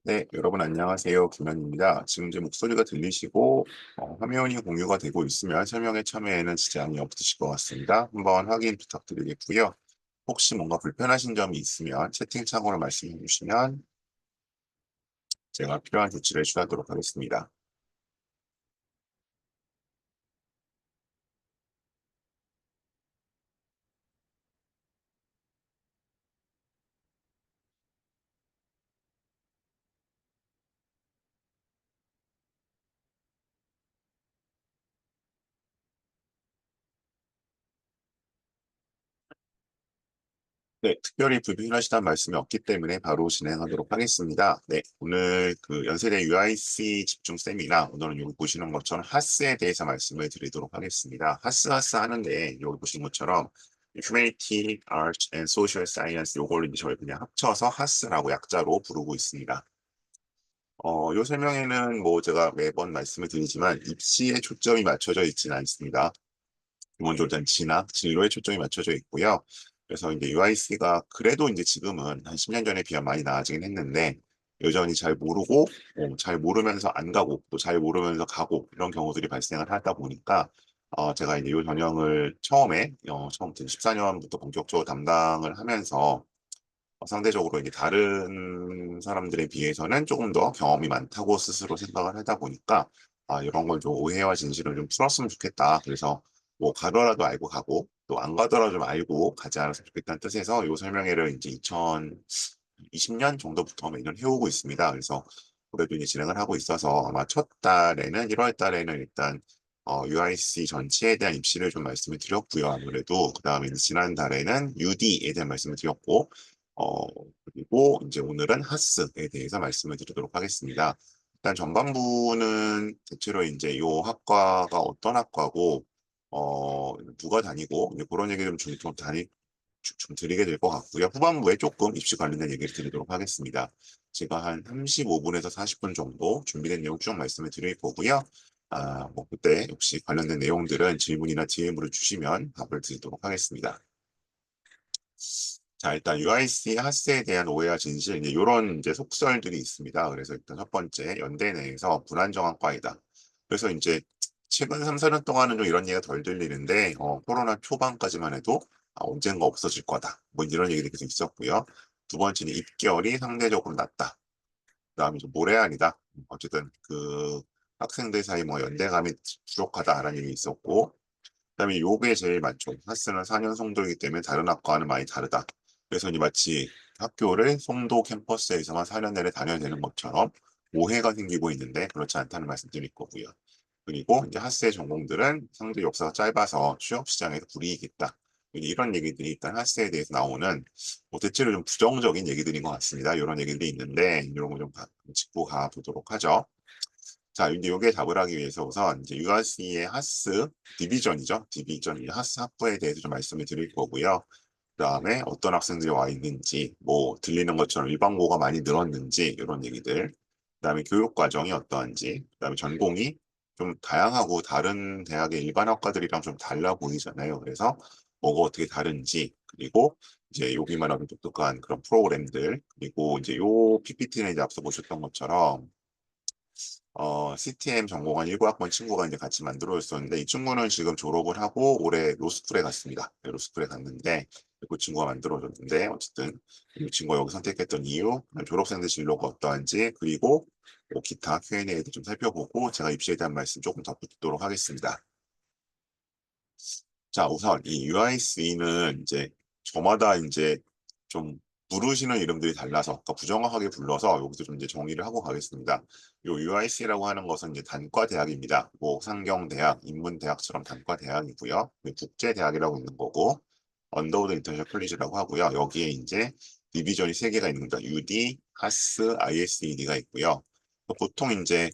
네, 여러분 안녕하세요. 김현입니다. 지금 제 목소리가 들리시고 화면이 공유가 되고 있으면 설명에 참여에는 지장이 없으실 것 같습니다. 한번 확인 부탁드리겠고요. 혹시 뭔가 불편하신 점이 있으면 채팅창으로 말씀해 주시면 제가 필요한 조치를 취하도록 하겠습니다. 네, 특별히 불편하시다는 말씀이 없기 때문에 바로 진행하도록 하겠습니다. 네, 오늘 그 연세대 UIC 집중 세미나, 오늘은 여기 보시는 것처럼 하스에 대해서 말씀을 드리도록 하겠습니다. 하스 하는데 여기 보시는 것처럼 Humanity, Arts and Social Science 요걸 이제 저희 그냥 합쳐서 하스라고 약자로 부르고 있습니다. 요 설명에는 뭐 제가 매번 말씀을 드리지만 입시에 초점이 맞춰져 있지는 않습니다. 기본적으로 일단 진학, 진로에 초점이 맞춰져 있고요. 그래서 이제 UIC가 그래도 이제 지금은 한 10년 전에 비하면 많이 나아지긴 했는데 여전히 잘 모르고 잘 모르면서 안 가고 또 잘 모르면서 가고 이런 경우들이 발생을 하다 보니까 제가 이제 이 전형을 처음부터 14년부터 본격적으로 담당을 하면서 상대적으로 이제 다른 사람들에 비해서는 조금 더 경험이 많다고 스스로 생각을 하다 보니까 이런 걸 좀 오해와 진실을 좀 풀었으면 좋겠다. 그래서 뭐 가더라도 알고 가고 또 안 가더라도 좀 알고 가지 않았으면 좋겠다는 뜻에서 이 설명회를 이제 2020년 정도부터 매년 해오고 있습니다. 그래서 올해도 이제 진행을 하고 있어서 아마 첫 달에는 1월 달에는 일단 UIC 전체에 대한 입시를 좀 말씀을 드렸고요. 아무래도 그다음에 이제 지난달에는 UD에 대한 말씀을 드렸고 어, 그리고 이제 오늘은 하스에 대해서 말씀을 드리도록 하겠습니다. 일단 전반부는 대체로 이제 요 학과가 어떤 학과고, 누가 다니고, 이제 그런 얘기 좀 드리게 될 것 같고요. 후반부에 조금 입시 관련된 얘기를 드리도록 하겠습니다. 제가 한 35분에서 40분 정도 준비된 내용 쭉 말씀을 드릴 거고요. 뭐 그때 혹시 관련된 내용들은 질문이나 DM으로 주시면 답을 드리도록 하겠습니다. 자, 일단 UIC 하스에 대한 오해와 진실, 이제 이런 이제 속설들이 있습니다. 그래서 일단 첫 번째, 연대 내에서 불안정한 과이다. 그래서 이제 최근 3, 4년 동안은 좀 이런 얘기가 덜 들리는데, 코로나 초반까지만 해도 언젠가 없어질 거다. 뭐 이런 얘기들이 계속 있었고요. 두 번째는 입결이 상대적으로 낮다. 그다음에 좀 모래알이다. 어쨌든 그 학생들 사이 뭐 연대감이 부족하다라는 얘기 있었고, 그다음에 요게 제일 많죠. 하스는 4년 송도이기 때문에 다른 학과와는 많이 다르다. 그래서 이 마치 학교를 송도 캠퍼스에서만 4년 내내 다녀야 되는 것처럼 오해가 생기고 있는데 그렇지 않다는 말씀 드릴 거고요. 그리고 이제 하스의 전공들은 상대 역사가 짧아서 취업 시장에서 불이익이 있다. 이런 얘기들이 일단 하스에 대해서 나오는 뭐 대체로 좀 부정적인 얘기들인 것 같습니다. 이런 얘기들이 있는데 이런 거 좀 짚고 가보도록 하죠. 자, 이제 요게 답을 하기 위해서 우선 이제 URC의 하스 디비전이죠. 디비전, 이 하스 학부에 대해서 좀 말씀을 드릴 거고요. 그다음에 어떤 학생들이 와 있는지, 뭐 들리는 것처럼 일반고가 많이 늘었는지 이런 얘기들. 그다음에 교육 과정이 어떠한지, 그다음에 전공이 좀 다양하고 다른 대학의 일반 학과들이랑 좀 달라 보이잖아요. 그래서 뭐가 어떻게 다른지, 그리고 이제 여기만 하면 독특한 그런 프로그램들, 그리고 이제 요 PPT는 이제 앞서 보셨던 것처럼 CTM 전공한 19학번 친구가 이제 같이 만들어줬었는데, 이 친구는 지금 졸업을 하고 올해 로스쿨에 갔습니다. 네, 로스쿨에 갔는데, 그 친구가 만들어줬는데, 어쨌든, 이 친구가 여기 선택했던 이유, 졸업생들 진로가 어떠한지, 그리고 뭐 기타 Q&A도 좀 살펴보고, 제가 입시에 대한 말씀 조금 덧붙이도록 하겠습니다. 자, 우선 이 UIC는 이제 저마다 이제 좀 부르시는 이름들이 달라서 그러니까 부정확하게 불러서 여기서 좀 이제 정의를 하고 가겠습니다. 요 UIC라고 하는 것은 이제 단과 대학입니다. 뭐 상경대학, 인문대학처럼 단과 대학이고요. 국제대학이라고 있는 거고 언더우드 인터내셔널 컬리지라고 하고요. 여기에 이제 디비전이 세 개가 있는 겁니다. UD, 하스, ISED가 있고요. 보통 이제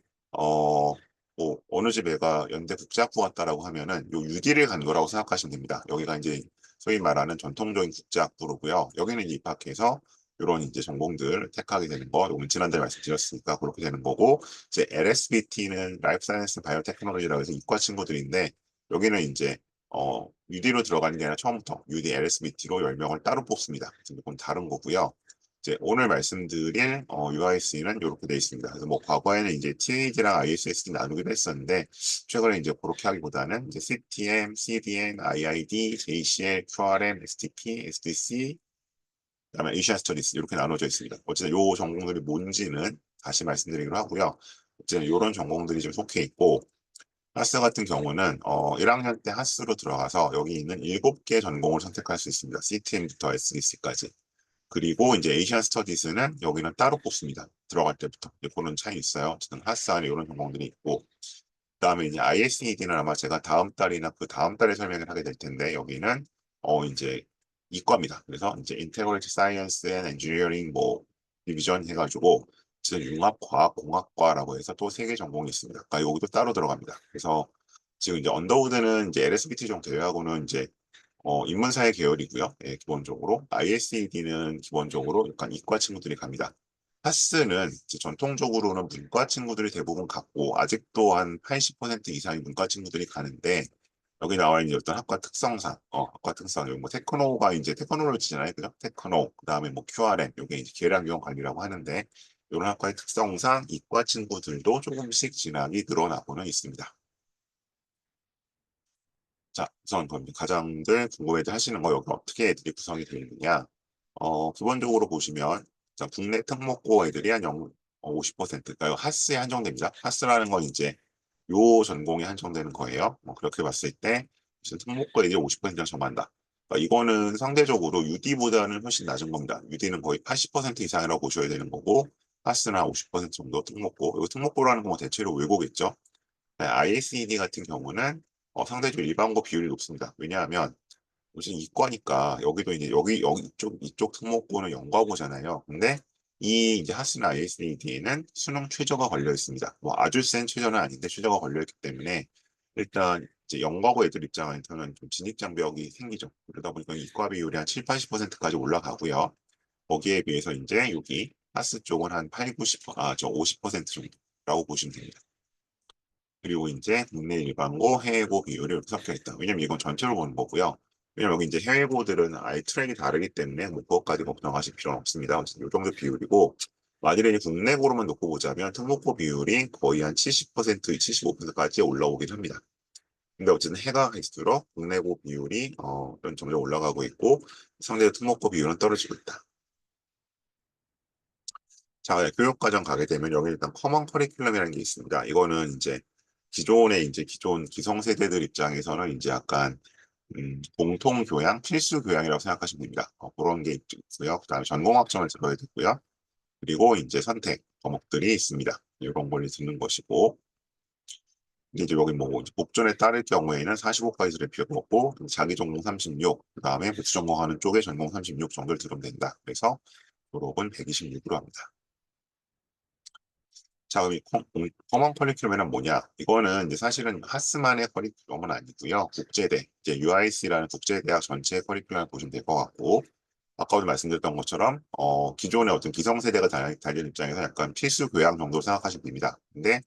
뭐 어느 집 애가 연대 국제학부 갔다라고 하면은 요 UD를 간 거라고 생각하시면 됩니다. 여기가 이제 소위 말하는 전통적인 국제학부로고요. 여기는 이제 입학해서 이런 이제 전공들 택하게 되는 거, 요건 지난달에 말씀드렸으니까 그렇게 되는 거고, 이제 LSBT는 라이프 사이언스 바이오 테크놀로지라고 해서 이과 친구들인데, 여기는 이제 UD로 들어가는 게 아니라 처음부터 UD LSBT로 10명을 따로 뽑습니다. 그건 다른 거고요. 이제 오늘 말씀드릴 UIC는 이렇게 되어 있습니다. 그래서 뭐 과거에는 이제 TAD랑 ISSD 나누기도 했었는데 최근에 이제 그렇게 하기보다는 이제 CTM, CDN, IID, JCL, QRM, STP, SDC, 그다음에 에이시안 스터디스 이렇게 나눠져 있습니다. 어쨌든 요 전공들이 뭔지는 다시 말씀드리기로 하고요. 어쨌든 이런 전공들이 좀 속해 있고 하스 같은 경우는 1학년 때 하스로 들어가서 여기 있는 7개 전공을 선택할 수 있습니다. CTM부터 SDC까지. 그리고 이제 에이시안 스터디스는 여기는 따로 뽑습니다. 들어갈 때부터. 이제 그런 차이 있어요. 어쨌든 하스 안에 이런 전공들이 있고 그다음에 이제 ISED는 아마 제가 다음 달이나 그 다음 달에 설명을 하게 될 텐데 여기는 이제 이과입니다. 그래서 이제 Integrated Science and Engineering 뭐 디비전 해가지고 지금 융합과학공학과라고 해서 또 3개 전공이 있습니다. 그러니까 여기도 따로 들어갑니다. 그래서 지금 이제 언더우드는 이제 LSBT 정도 제외하고는 이제 인문사회 계열이고요. 예, 기본적으로 ISED는 기본적으로 약간 이과 친구들이 갑니다. 파스는 이제 전통적으로는 문과 친구들이 대부분 갔고 아직도 한 80% 이상의 문과 친구들이 가는데 여기 나와 있는 어떤 학과 특성상 학과 특성 여기 뭐 테크노가 이제 테크놀로지잖아요, 그죠? 테크노 그다음에 뭐 QRM 이게 이제 계량기용 관리라고 하는데 이런 학과의 특성상 이과 친구들도 조금씩 진학이 늘어나고는 있습니다. 자, 우선 그럼 가장들 궁금해들 하시는 거 여기 어떻게 애들이 구성이 되어 있느냐? 기본적으로 보시면 자, 국내 특목고 애들이 한 50%, 그러니까 하스에 한정됩니다. 하스라는 건 이제 요 전공에 한정되는 거예요. 그렇게 봤을 때 무슨 특목고 애들이 50% 이상 점한다. 그러니까 이거는 상대적으로 UD보다는 훨씬 낮은 겁니다. UD는 거의 80% 이상이라고 보셔야 되는 거고 하스는 50% 정도 특목고. 이거 특목고라는 건 뭐 대체로 외고겠죠. ISED 같은 경우는 상대적으로 일반고 비율이 높습니다. 왜냐하면 무슨 이과니까 여기도 이제 여기 이쪽 특목고는 연과고잖아요. 근데 이 이제 하스나 ISED에는 수능 최저가 걸려 있습니다. 뭐 아주 센 최저는 아닌데 최저가 걸려 있기 때문에 일단 이제 연과고 애들 입장에서는 좀 진입 장벽이 생기죠. 그러다 보니까 이과 비율이 한 7, 80%까지 올라가고요. 거기에 비해서 이제 여기 하스 쪽은 한 8, 90, 저 50% 정도라고 보시면 됩니다. 그리고 이제 국내 일반고, 해외고 비율이 이렇게 섞여 있다. 왜냐면 이건 전체로 보는 거고요. 왜냐면 여기 이제 해외고들은 아예 트랙이 다르기 때문에 뭐 그것까지 걱정하실 필요는 없습니다. 이 정도 비율이고 만일에 이제 국내고로만 놓고 보자면 특목고 비율이 거의 한 70%, 75%까지 올라오긴 합니다. 근데 어쨌든 해가 갈수록 국내고 비율이 점점 올라가고 있고 상대적으로 특목고 비율은 떨어지고 있다. 자, 네, 교육과정 가게 되면 여기 일단 커먼 커리큘럼이라는 게 있습니다. 이거는 이제 기존 기성세대들 입장에서는 이제 약간 공통 교양, 필수 교양이라고 생각하시면 됩니다. 그런 게 있고요. 그다음에 전공학점을 들어야 되고요. 그리고 이제 선택 과목들이 있습니다. 이런 걸 듣는 것이고 이제 여기 뭐 복전에 따를 경우에는 45까지 들을 필요가 없고 자기 전공 36, 그다음에 부수 전공하는 쪽에 전공 36 정도를 들으면 된다. 그래서 졸업은 126으로 합니다. 자, 그럼 이 커먼 커리큘럼은 뭐냐? 이거는 이제 사실은 하스만의 커리큘럼은 아니고요. 국제대, 이제 UIC라는 국제대학 전체 커리큘럼을 보시면 될 것 같고, 아까도 말씀드렸던 것처럼 기존의 어떤 기성세대가 달린 입장에서 약간 필수 교양 정도로 생각하시면 됩니다. 근데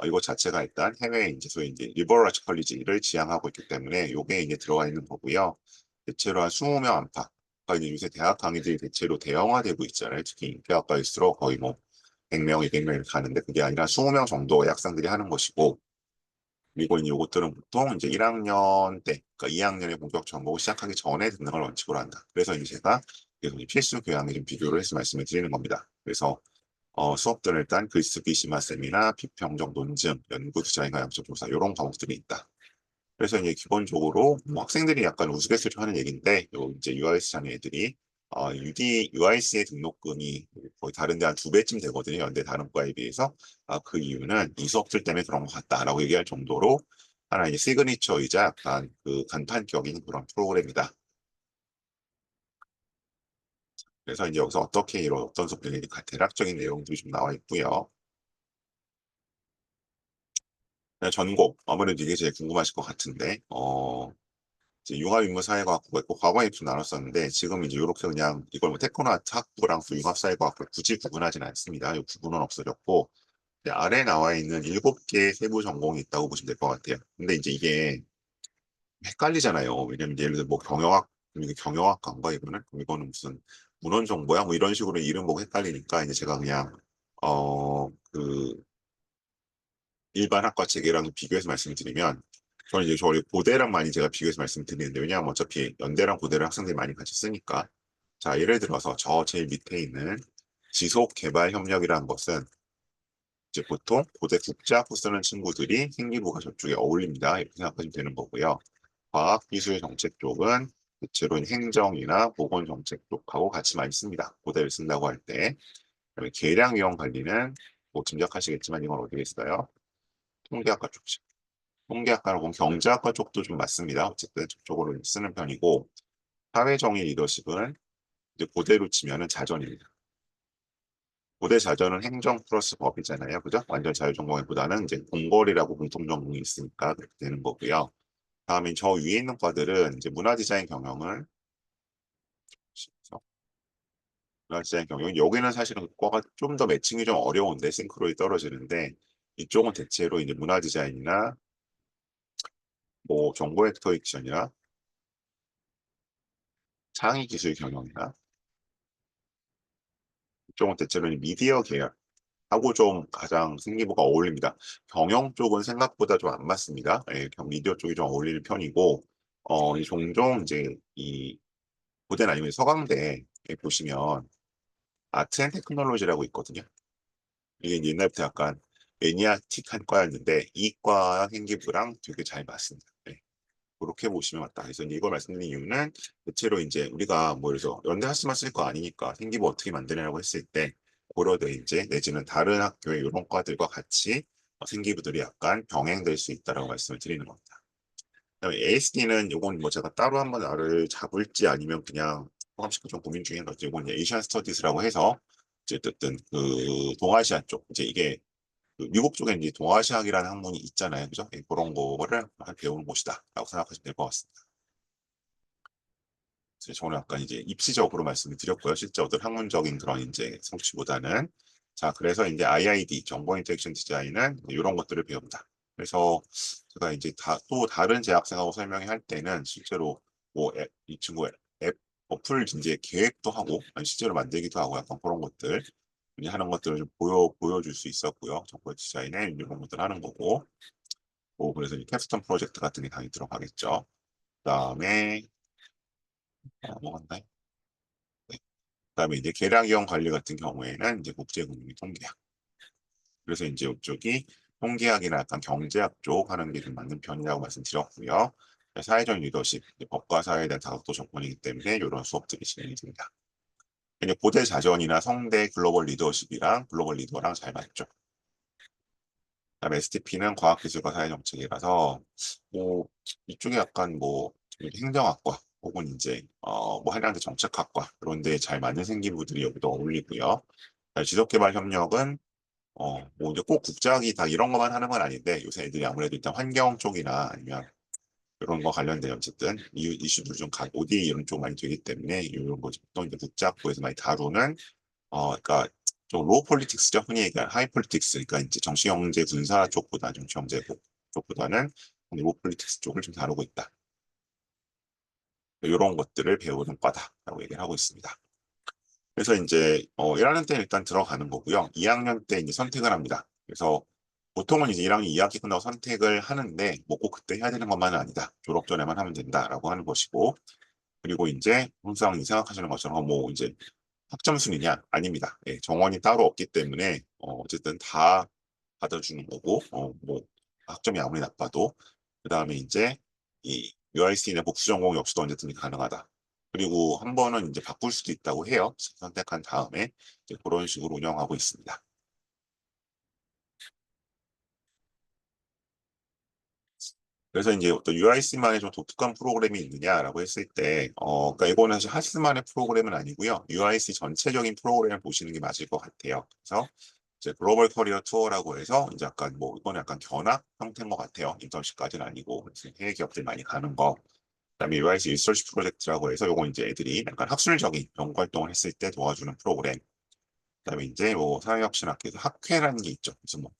이거 자체가 일단 해외에 이제 소위 이제 리버럴 아츠 컬리지를 지향하고 있기 때문에 이게 이제 들어가 있는 거고요. 대체로 한 20명 안팎. 그러니까 이제 요새 대학 강의들이 대체로 대형화되고 있잖아요. 특히 대학가일수록 거의 뭐 100명, 200명 이렇게 가는데 그게 아니라 20명 정도의 학생들이 하는 것이고 그리고 이제 이것들은 보통 이제 1학년 때, 그러니까 2학년의 본격 전공을 시작하기 전에 듣는 걸 원칙으로 한다. 그래서 이제 제가 계속 이 필수 교양에 좀 비교를 해서 말씀을 드리는 겁니다. 그래서 수업들은 일단 글쓰기 심화 세미나, 비평적 논증, 연구 디자인과 양적 조사 이런 과목들이 있다. 그래서 이제 기본적으로 뭐 학생들이 약간 우스갯소리 하는 얘기인데 요 이제 UIS 자녀애들이 UIC의 등록금이 거의 다른 데 한 2배쯤 되거든요. 연대 다른 과에 비해서. 그 이유는 이 수업들 때문에 그런 것 같다라고 얘기할 정도로 하나 이제 시그니처이자 약간 그 간판격인 그런 프로그램이다. 그래서 이제 여기서 어떻게 이런 어떤 수업들이 대략적인 내용들이 좀 나와 있고요. 전공 아무래도 이게 제일 궁금하실 것 같은데 이제 융합인문사회과학부가 있고 과거에 좀 나눴었는데 지금 이제 이렇게 그냥 이걸 뭐 테크노아트 학부랑 또 융합사회과학부 굳이 구분하지는 않습니다. 이 구분은 없어졌고 이제 아래 나와 있는 7개 세부 전공이 있다고 보시면 될 것 같아요. 근데 이제 이게 헷갈리잖아요. 왜냐면 예를 들어 뭐 경영학과인가 이거는? 그럼 이거는 무슨 문헌 정보야? 뭐 이런 식으로 이름 보고 헷갈리니까 이제 제가 그냥 그 일반 학과 체계랑 비교해서 말씀드리면 저는 이제 저희 고대랑 많이 제가 비교해서 말씀드리는데 왜냐하면 어차피 연대랑 고대를 학생들이 많이 같이 쓰니까 자 예를 들어서 저 제일 밑에 있는 지속개발협력이라는 것은 이제 보통 고대 국제학부 쓰는 친구들이 생기부가 저쪽에 어울립니다. 이렇게 생각하시면 되는 거고요. 과학기술정책 쪽은 대체로 행정이나 보건정책 쪽하고 같이 많이 씁니다. 고대를 쓴다고 할 때. 그다음에 계량위원관리는 뭐 짐작하시겠지만 이건 어디에 있어요? 통계학과 쪽이죠. 통계학과는 보면 경제학과 쪽도 좀 맞습니다. 어쨌든 저쪽으로 쓰는 편이고 사회정의 리더십은 이제 고대로 치면은 자전입니다. 고대 자전은 행정 플러스 법이잖아요. 그죠? 완전 자유전공보다는 이제 공거리라고 공통전공이 있으니까 그렇게 되는 거고요. 다음에 저 위에 있는 과들은 이제 문화디자인 경영을 문화디자인 경영 여기는 사실은 과가 좀 더 매칭이 좀 어려운데 싱크로율이 떨어지는데 이쪽은 대체로 이제 문화디자인이나 뭐 정보 벡터 액션이나 창의기술 경영이나 이쪽은 대체로 미디어 계열하고 좀 가장 생기부가 어울립니다. 경영 쪽은 생각보다 좀 안 맞습니다. 예, 미디어 쪽이 좀 어울리는 편이고 종종 이제 이 고대는 아니면 서강대에 보시면 아트 앤 테크놀로지라고 있거든요. 이게 옛날부터 약간 매니아틱한 과였는데 이과 생기부랑 되게 잘 맞습니다. 네. 그렇게 보시면 맞다. 그래서 이걸 말씀드린 이유는 대체로 이제 우리가 뭐 그래서 연대 학스만 쓸 거 아니니까 생기부 어떻게 만드냐고 했을 때 고려대 이제 내지는 다른 학교의 이런 과들과 같이 생기부들이 약간 병행될 수 있다라고 말씀을 드리는 겁니다. 그다음에 ASD는 이건 뭐 제가 따로 한번 나를 잡을지 아니면 그냥 포함시켜 좀 고민 중인 거죠. 이건 에이시안 스터디스라고 해서 이제 어쨌든 그 동아시아 쪽 이제 이게 그 미국 쪽에 이제 동아시아학이라는 학문이 있잖아요. 그죠? 예, 그런 거를 배우는 곳이다라고 생각하시면 될 것 같습니다. 그래서 저는 약간 이제 입시적으로 말씀을 드렸고요. 실제 어떤 학문적인 그런 이제 성취보다는 자 그래서 이제 IID 정보 인터랙션 디자인은 이런 것들을 배웁니다. 그래서 제가 이제 또 다른 재학생하고 설명할 때는 실제로 뭐 이 친구 앱 어플 이제 계획도 하고 아니 실제로 만들기도 하고 약간 그런 것들 하는 것들을 좀 보여줄 수 있었고요. 정보 디자인에 이런 것들 하는 거고 뭐 그래서 이 캡스톤 프로젝트 같은 게 당연히 들어가겠죠. 그다음에 뭐 갔나요? 네. 그다음에 이제 계량기관 관리 같은 경우에는 이제 국제금융 통계학. 그래서 이제 이쪽이 통계학이나 약간 경제학 쪽 하는 게 좀 맞는 편이라고 말씀드렸고요. 사회적 리더십, 법과 사회에 대한 다각도 접근이기 때문에 이런 수업들이 진행이 됩니다. 이제 고대 자전이나 성대 글로벌 리더십이랑 글로벌 리더랑 잘 맞죠. 그다음에 STP는 과학기술과 사회정책이라서 뭐 이쪽에 약간 뭐 행정학과 혹은 이제 뭐 한양대 정책학과 이런 데 잘 맞는 생기부들이 여기도 어울리고요. 지속개발협력은 뭐 이제 꼭 국제학이 다 이런 것만 하는 건 아닌데 요새 애들이 아무래도 일단 환경 쪽이나 아니면 이런 거 관련된 어쨌든 이슈들 좀 ODA 이런 쪽 많이 되기 때문에 이런 거 보통 이제 국제학부에서 많이 다루는 그러니까 좀 로우 폴리틱스죠. 흔히 얘기하는 하이 폴리틱스. 그러니까 이제 정치 경제 군사 쪽보다 정치 경제 쪽보다는 로우 폴리틱스 쪽을 좀 다루고 있다. 이런 것들을 배우는 과다라고 얘기를 하고 있습니다. 그래서 이제 1학년 때 일단 들어가는 거고요. 2학년 때 이제 선택을 합니다. 그래서 보통은 이제 1학년 2학기 끝나고 선택을 하는데 뭐 꼭 그때 해야 되는 것만은 아니다. 졸업 전에만 하면 된다라고 하는 것이고 그리고 이제 항상 생각하시는 것처럼 뭐 이제 학점 순이냐? 아닙니다. 예, 정원이 따로 없기 때문에 어쨌든 다 받아주는 거고 뭐 학점이 아무리 나빠도 그 다음에 이제 이 UIC나 복수 전공 역시도 언제든지 가능하다. 그리고 한 번은 이제 바꿀 수도 있다고 해요. 선택한 다음에 이제 그런 식으로 운영하고 있습니다. 그래서 이제 어떤 UIC만의 좀 독특한 프로그램이 있느냐라고 했을 때, 그러니까 이거는 사실 하스만의 프로그램은 아니고요. UIC 전체적인 프로그램을 보시는 게 맞을 것 같아요. 그래서 이제 글로벌 커리어 투어라고 해서 이제 약간 뭐 이거는 약간 견학 형태인 것 같아요. 인턴십까지는 아니고 그래서 해외 기업들 많이 가는 거. 그다음에 UIC 리서치 프로젝트라고 해서 요건 이제 애들이 약간 학술적인 연구 활동을 했을 때 도와주는 프로그램. 그다음에 이제 뭐 사회혁신학회에서 학회라는 게 있죠. 그래서 뭐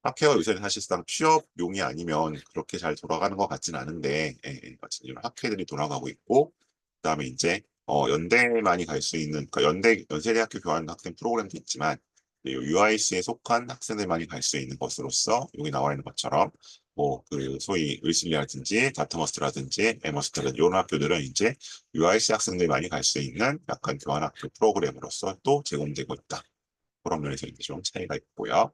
학회가 요새는 사실상 취업용이 아니면 그렇게 잘 돌아가는 것 같진 않은데, 어쨌든 이런 학회들이 돌아가고 있고, 그다음에 이제 연대만이 갈 수 있는, 그러니까 연세대학교 교환 학생 프로그램도 있지만, UIC에 속한 학생들만이 갈 수 있는 것으로서, 여기 나와 있는 것처럼, 뭐, 그, 소위, 윌슬리라든지, 다트머스트라든지, 에머스트라든지, 이런 학교들은 이제 UIC 학생들이 많이 갈 수 있는 약간 교환학교 프로그램으로서 또 제공되고 있다. 그런 면에서 이제 좀 차이가 있고요.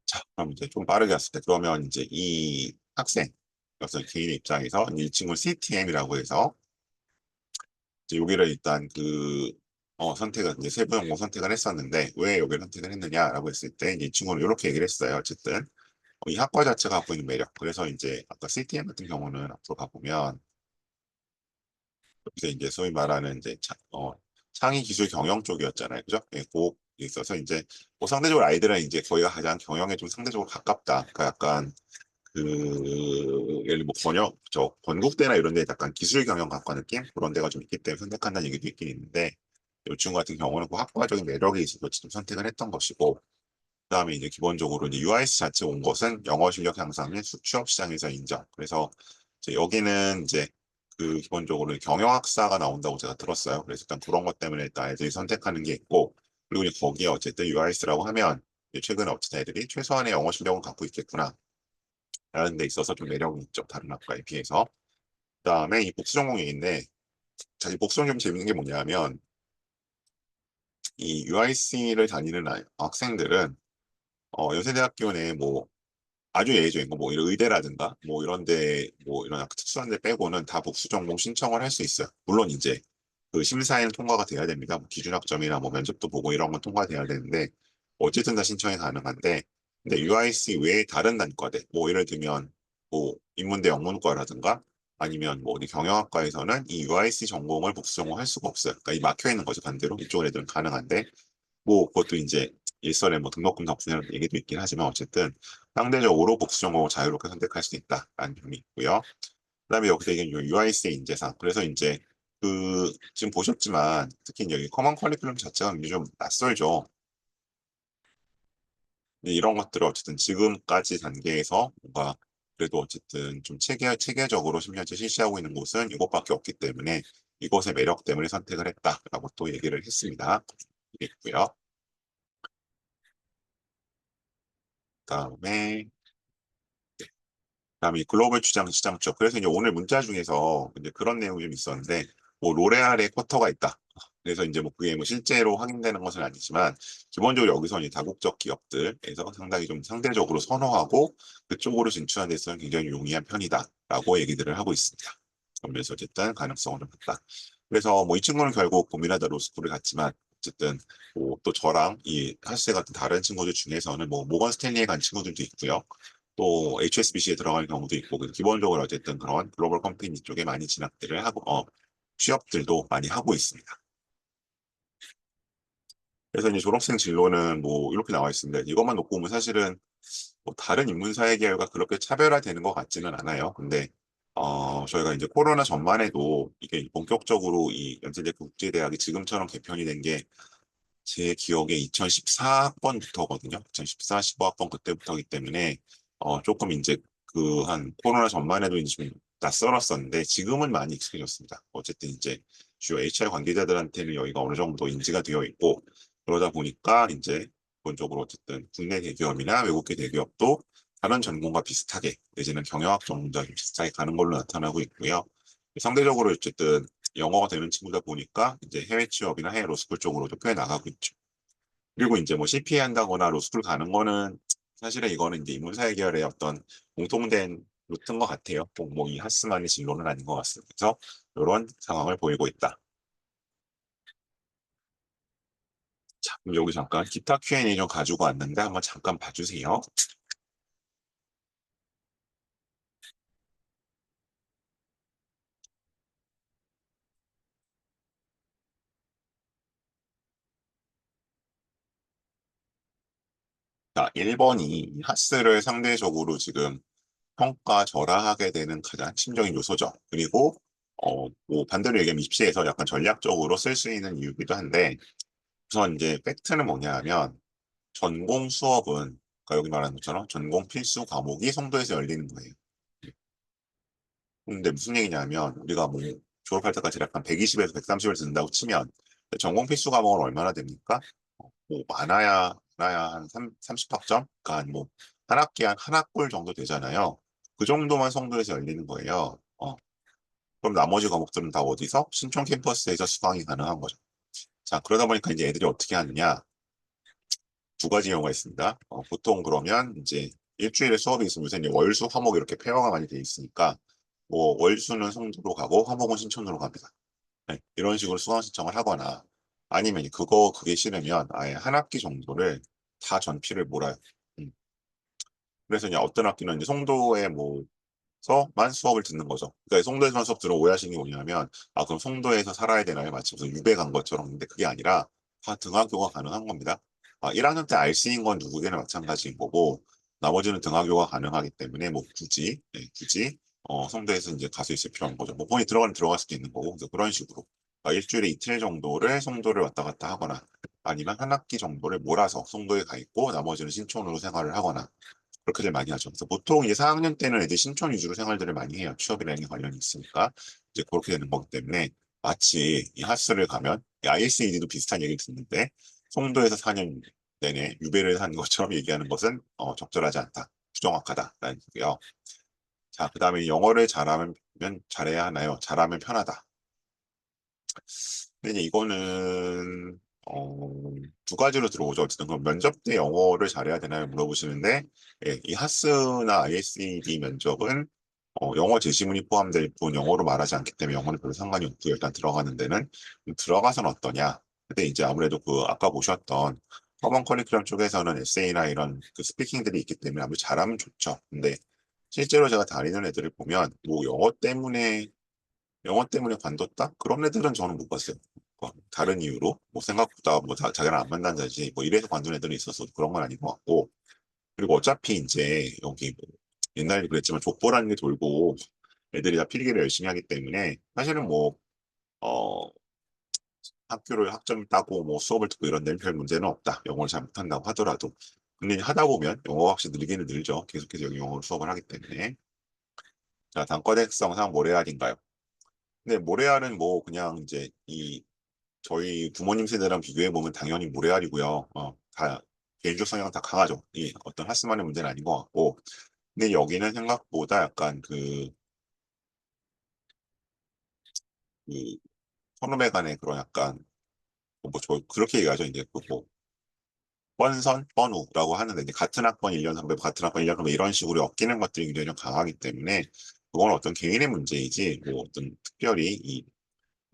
자, 그럼 이제 좀 빠르게 했을 때, 그러면 이제 이 학생, 어떤 개인의 입장에서 이 친구 CTM이라고 해서, 이제 여기를 일단 선택을, 이제 세부 전공 선택을 했었는데, 왜 여기를 선택을 했느냐라고 했을 때, 이제 이 친구는 이렇게 얘기를 했어요. 어쨌든, 이 학과 자체가 갖고 있는 매력. 그래서 이제 아까 CTM 같은 경우는 앞으로 가보면, 여기서 이제 소위 말하는 이제 창의 기술 경영 쪽이었잖아요. 그죠? 예, 그 있어서 이제 뭐 상대적으로 아이들은 이제 거기가 가장 경영에 좀 상대적으로 가깝다. 그러니까 약간 예를 뭐 건국대나 이런 데 약간 기술 경영 학과 느낌 그런 데가 좀 있기 때문에 선택한다는 얘기도 있긴 있는데 이 친구 같은 경우는 그 학과적인 매력이 있어서 지금 선택을 했던 것이고 그다음에 이제 기본적으로 이제 UIC 자체 온 것은 영어 실력 향상 및 취업 시장에서 인정. 그래서 이제 여기는 이제 기본적으로 경영학사가 나온다고 제가 들었어요. 그래서 일단 그런 것 때문에 일단 애들이 선택하는 게 있고 그리고 이제 거기에 어쨌든 UIC라고 하면 최근에 어쨌든 애들이 최소한의 영어 실력은 갖고 있겠구나. 라는 데 있어서 좀 매력이 있죠. 다른 학과에 비해서. 그다음에 이 복수 전공인데 자기 복수 전공 좀 재밌는 게 뭐냐면 이 UIC를 다니는 학생들은 연세대학교 내에 뭐 아주 예외적인 거 뭐 이런 의대라든가 뭐 이런데 뭐 이런 약간 특수한 데 빼고는 다 복수 전공 신청을 할 수 있어요. 물론 이제 그 심사에는 통과가 돼야 됩니다. 뭐 기준 학점이나 뭐 면접도 보고 이런 건 통과돼야 되는데 어쨌든 다 신청이 가능한데 근데 UIC 외에 다른 단과대 뭐 예를 들면 뭐 인문대 영문과라든가 아니면 뭐 어디 경영학과에서는 이 UIC 전공을 복수 전공할 수가 없어요. 그러니까 이 막혀 있는 거죠 반대로 이쪽 애들은 가능한데 뭐 그것도 이제 일선에 뭐 등록금 덕분이라는 얘기도 있긴 하지만 어쨌든 상대적으로 복수 전공을 자유롭게 선택할 수 있다라는 점이 있고요. 그다음에 여기서 이게 UIC의 인재상 그래서 이제 지금 보셨지만 특히 이제 여기 커먼 커리큘럼 자체가 굉장히 좀 낯설죠. 근데 이런 것들을 어쨌든 지금까지 단계에서 뭔가 그래도 어쨌든 좀 체계적으로 10년째 실시하고 있는 곳은 이것밖에 없기 때문에 이것의 매력 때문에 선택을 했다라고 또 얘기를 했습니다. 있고요. 그다음에 그다음에 글로벌 시장 쪽. 그래서 이제 오늘 문자 중에서 이제 그런 내용이 좀 있었는데, 뭐 로레알의 쿼터가 있다. 그래서 이제 뭐 그게 뭐 실제로 확인되는 것은 아니지만, 기본적으로 여기서 이제 다국적 기업들에서 상당히 좀 상대적으로 선호하고 그쪽으로 진출하는 데 있어서는 굉장히 용이한 편이다라고 얘기들을 하고 있습니다. 그러면서 어쨌든 가능성은 좀 높다. 그래서 뭐 이 친구는 결국 고민하다 로스쿨을 갔지만, 어쨌든 뭐 또 저랑 이 하스 같은 다른 친구들 중에서는 뭐 모건 스탠리에 간 친구들도 있고요. 또 HSBC에 들어갈 경우도 있고 그래서 기본적으로 어쨌든 그런 글로벌 컴퍼니 쪽에 많이 진학들을 하고 취업들도 많이 하고 있습니다. 그래서 이제 졸업생 진로는 뭐 이렇게 나와 있습니다. 이것만 놓고 보면 사실은 뭐 다른 인문사회 계열과 그렇게 차별화되는 것 같지는 않아요. 근데 저희가 이제 코로나 전만 해도 이게 본격적으로 이 연세대 국제대학이 지금처럼 개편이 된 게 제 기억에 2014학번부터거든요. 2014, 15학번 그때부터이기 때문에 조금 이제 한 코로나 전만 해도 이제 좀 낯설었었는데 지금은 많이 익숙해졌습니다. 어쨌든 이제 주요 HR 관계자들한테는 여기가 어느 정도 인지가 되어 있고 그러다 보니까 이제 기본적으로 어쨌든 국내 대기업이나 외국계 대기업도 다른 전공과 비슷하게 내지는 경영학 전공과 비슷하게 가는 걸로 나타나고 있고요. 상대적으로 어쨌든 영어가 되는 친구다 보니까 이제 해외 취업이나 해외 로스쿨 쪽으로도 꽤 나가고 있죠. 그리고 이제 뭐 CPA 한다거나 로스쿨 가는 거는 사실은 이거는 이제 인문사회 계열의 어떤 공통된 루트인 것 같아요. 꼭 뭐 이 하스만의 진로는 아닌 것 같습니다. 그래서 이런 상황을 보이고 있다. 자, 그럼 여기 잠깐 기타 Q&A 좀 가지고 왔는데 한번 잠깐 봐주세요. 자, 1번이 하스를 상대적으로 지금 평가절하하게 되는 가장 핵심적인 요소죠. 그리고 뭐 반대로 얘기하면 입시에서 약간 전략적으로 쓸 수 있는 이유기도 한데 우선 이제 팩트는 뭐냐 하면 전공 수업은 그러니까 여기 말하는 것처럼 전공 필수 과목이 송도에서 열리는 거예요. 근데 무슨 얘기냐면 우리가 뭐 졸업할 때까지 약간 120에서 130을 듣는다고 치면 전공 필수 과목은 얼마나 됩니까? 뭐 많아야 한 30학점? 그러니까 뭐 한 학기 한 학골 정도 되잖아요. 그 정도만 송도에서 열리는 거예요. 그럼 나머지 과목들은 다 어디서? 신촌 캠퍼스에서 수강이 가능한 거죠. 자, 그러다 보니까 이제 애들이 어떻게 하느냐? 두 가지 경우가 있습니다. 보통 그러면 이제 일주일에 수업이 있으면 요새 이제 월수, 화목 이렇게 페어가 많이 돼 있으니까 뭐 월수는 송도로 가고 화목은 신촌으로 갑니다. 네, 이런 식으로 수강 신청을 하거나 아니면 그게 싫으면 아예 한 학기 정도를 다 전피를 몰아요. 음. 그래서 이제 어떤 학기는 이제 송도에 뭐서만 수업을 듣는 거죠. 그러니까 송도에서만 수업 들어 오해하시는 게 뭐냐면 그럼 송도에서 살아야 되나요? 마치 무슨 유배 간 것처럼. 근데 그게 아니라 다 등하교가 가능한 겁니다. 1학년 때 RC인 건 누구에게나 마찬가지인 거고 나머지는 등하교가 가능하기 때문에 뭐 굳이 송도에서 이제 가서 있을 필요 없는 거죠. 뭐 본인이 들어가면 들어갈 수도 있는 거고 그래서 그런 식으로 일주일에 이틀 정도를 송도를 왔다 갔다 하거나 아니면 한 학기 정도를 몰아서 송도에 가 있고 나머지는 신촌으로 생활을 하거나 그렇게들 많이 하죠. 그래서 보통 이제 4학년 때는 애들 신촌 위주로 생활들을 많이 해요. 취업이라는 게 관련이 있으니까 이제 그렇게 되는 거기 때문에 마치 이 하스를 가면 ISED도 비슷한 얘기를 듣는데 송도에서 4년 내내 유배를 한 것처럼 얘기하는 것은 적절하지 않다. 부정확하다라는 얘기고요. 자, 그다음에 영어를 잘하면 잘해야 하나요? 잘하면 편하다. 근데 이제 이거는 두 가지로 들어오죠. 어쨌든 그럼 면접 때 영어를 잘해야 되나요? 물어보시는데 이 하스나 ISED 면접은 영어 제시문이 포함될 뿐 영어로 말하지 않기 때문에 영어는 별로 상관이 없고 일단 들어가는 데는 들어가서는 어떠냐? 근데 이제 아무래도 그 아까 보셨던 커먼 커리큘럼 쪽에서는 에세이나 이런 그 스피킹들이 있기 때문에 아무래도 잘하면 좋죠. 근데 실제로 제가 다니는 애들을 보면 뭐 영어 때문에 관뒀다? 그런 애들은 저는 못 봤어요. 다른 이유로 뭐 생각보다 뭐 자기랑 안 만난다지 뭐 이래서 관둔 애들이 있어서 그런 건 아닌 것 같고 그리고 어차피 이제 여기 뭐 옛날에 그랬지만 족보라는 게 돌고 애들이 다 필기를 열심히 하기 때문에 사실은 뭐 어, 학교를 학점 따고 뭐 수업을 듣고 이런 데는 별 문제는 없다. 영어를 잘 못한다고 하더라도. 근데 하다 보면 영어가 확실히 늘기는 늘죠. 계속해서 여기 영어로 수업을 하기 때문에. 자, 단과 대학성상 모래알인가요? 근데 모래알은 뭐 그냥 이제 저희 부모님 세대랑 비교해 보면 당연히 모래알이고요. 다 개인적 성향은 다 강하죠. 이 어떤 하스만의 문제는 아닌 것 같고. 근데 여기는 생각보다 약간 그 선후배 간의 그런 약간 저 그렇게 얘기하죠. 이제 그뭐 뻔선, 뻔우라고 하는데 이제 같은 학번 1년 선배, 같은 학번 1년 선배 이런 식으로 엮이는 것들이 굉장히 좀 강하기 때문에 그건 어떤 개인의 문제이지 뭐 어떤 특별히 이